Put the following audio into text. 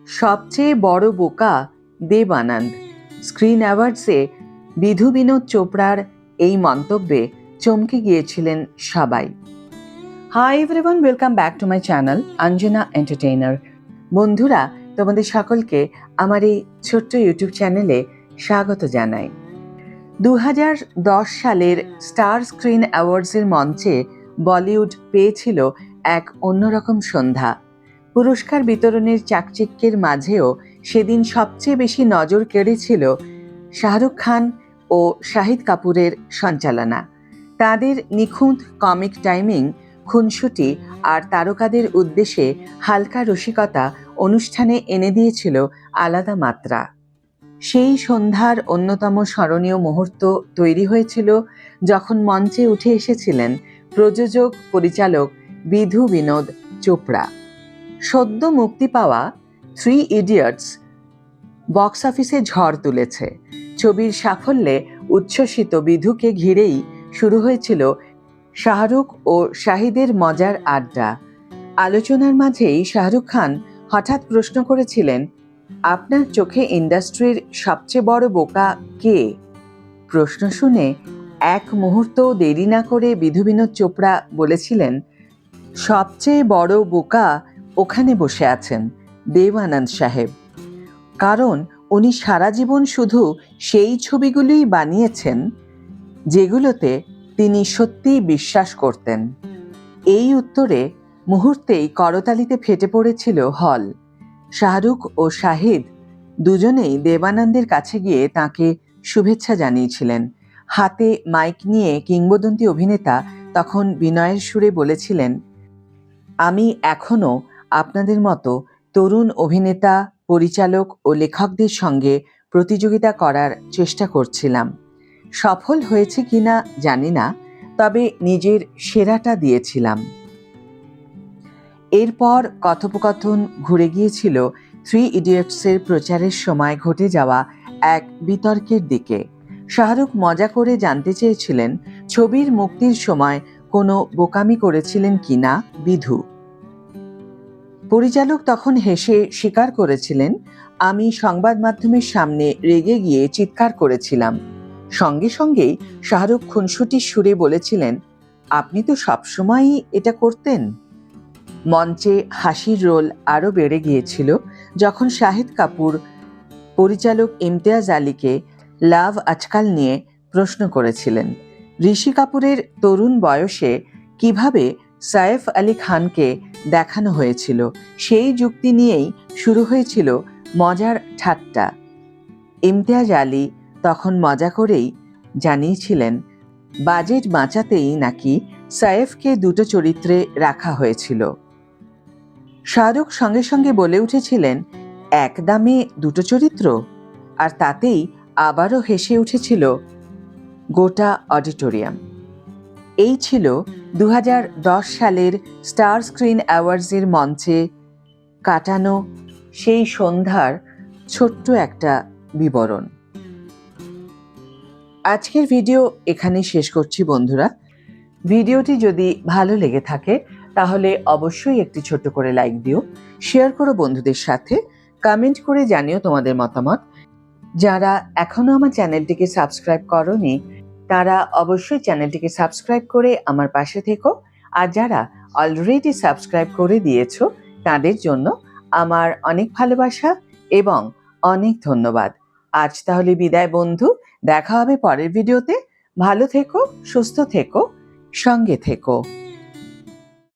সবচেয়ে বড় বোকা দেব আনন্দ। স্ক্রিন অ্যাওয়ার্ডসে বিধু বিনোদ চোপড়ার এই মন্তব্যে চমকে গিয়েছিলেন সবাই। Hi everyone, welcome back to my channel Anjana entertainer. বন্ধুরা, তোমাদের সকলকে আমার এই ছোট্ট ইউটিউব চ্যানেলে স্বাগত জানাই। 2010 সালের স্টার স্ক্রিন অ্যাওয়ার্ডসের মঞ্চে বলিউড পেয়েছিল এক অন্যরকম সন্ধ্যা। পুরস্কার বিতরণের চাকচিক্যের মাঝেও সেদিন সবচেয়ে বেশি নজর কেড়েছিল শাহরুখ খান ও শাহিদ কাপুরের সঞ্চালনা। তাদের নিখুঁত কমিক টাইমিং, খুনসুটি আর তারকাদের উদ্দেশ্যে হালকা রসিকতা অনুষ্ঠানে এনে দিয়েছিল আলাদা মাত্রা। সেই সন্ধ্যার অন্যতম স্মরণীয় মুহূর্ত তৈরি হয়েছিল যখন মঞ্চে উঠে এসেছিলেন প্রযোজক পরিচালক বিধু বিনোদ চোপড়া। সদ্য মুক্তি পাওয়া 3 ইডিয়টস বক্স অফিসে ঝড় তুলেছে। ছবির সাফল্যে উচ্ছ্বসিত বিধুকে ঘিরেই শুরু হয়েছিল শাহরুখ ও শাহিদের মজার আড্ডা। আলোচনার মাঝেই শাহরুখ খান হঠাৎ প্রশ্ন করেছিলেন, আপনার চোখে ইন্ডাস্ট্রির সবচেয়ে বড় বোকা কে? প্রশ্ন শুনে এক মুহূর্ত দেরি না করে বিধু বিনোদ চোপড়া বলেছিলেন, সবচেয়ে বড় বোকা ওখানে বসে আছেন দেব আনন্দ সাহেব। কারণ উনি সারা জীবন শুধু সেই ছবিগুলোই বানিয়েছেন যেগুলোতে তিনি সত্যিই বিশ্বাস করতেন। এই উত্তরে মুহূর্তেই করতালিতে ফেটে পড়েছিল হল। শাহরুখ ও শাহিদ দুজনেই দেবানন্দের কাছে গিয়ে তাকে শুভেচ্ছা জানিয়েছিলেন। হাতে মাইক নিয়ে কিংবদন্তি অভিনেতা তখন বিনয়ের সুরে বলেছিলেন, আমি এখনও আপনাদের মতো তরুণ অভিনেতা, পরিচালক ও লেখকদের সঙ্গে প্রতিযোগিতা করার চেষ্টা করছিলাম। সফল হয়েছে কিনা জানি না, তবে নিজের সেরাটা দিয়েছিলাম। এরপর কথোপকথন ঘুরে গিয়েছিল 3 ইডিয়টসের প্রচারের সময় ঘটে যাওয়া এক বিতর্কের দিকে। শাহরুখ মজা করে জানতে চেয়েছিলেন ছবির মুক্তির সময় কোনো বোকামি করেছিলেন কিনা বিধু। পরিচালক তখন হেসে স্বীকার করেছিলেন, আমি সংবাদ মাধ্যমের সামনে রেগে গিয়ে চিৎকার করেছিলাম। সঙ্গে সঙ্গেই শাহরুখ খুনসুটির সুরে বলেছিলেন, আপনি তো সবসময়ই এটা করতেন। মঞ্চে হাসির রোল আরও বেড়ে গিয়েছিল যখন শাহিদ কাপুর পরিচালক ইমতিয়াজ আলীকে লাভ আজকাল নিয়ে প্রশ্ন করেছিলেন। ঋষি কাপুরের তরুণ বয়সে কিভাবে সাইফ আলী খানকে দেখানো হয়েছিল সেই যুক্তি নিয়েই শুরু হয়েছিল মজার ঠাট্টা। ইমতিয়াজ আলী তখন মজা করেই জানিয়েছিলেন, বাজেট বাঁচাতেই নাকি সাইফকে দুটো চরিত্রে রাখা হয়েছিল। শাহরুখ সঙ্গে সঙ্গে বলে উঠেছিলেন, এক দামে দুটো চরিত্র, আর তাতেই আবারও হেসে উঠেছিল গোটা অডিটোরিয়াম। এই ছিল 2010 সালের স্টার স্ক্রিন অ্যাওয়ার্ডসের মঞ্চে কাটানো সেই সন্ধ্যার ছোট্ট একটা বিবরণ। আজকের ভিডিও এখানেই শেষ করছি বন্ধুরা। ভিডিওটি যদি ভালো লেগে থাকে তাহলে অবশ্যই একটি ছোট্ট করে লাইক দিও, শেয়ার করো বন্ধুদের সাথে, কমেন্ট করে জানিও তোমাদের মতামত। যারা এখনো আমার চ্যানেলটিকে সাবস্ক্রাইব করোনি তারা অবশ্যই চ্যানেলটিকে সাবস্ক্রাইব করে আমার পাশে থেকো, আর যারা অলরেডি সাবস্ক্রাইব করে দিয়েছো তাদের জন্য আমার অনেক ভালোবাসা এবং অনেক ধন্যবাদ। আজ তাহলে বিদায় বন্ধু, দেখা হবে পরের ভিডিওতে। ভালো থেকো, সুস্থ থেকো, সঙ্গে থেকো।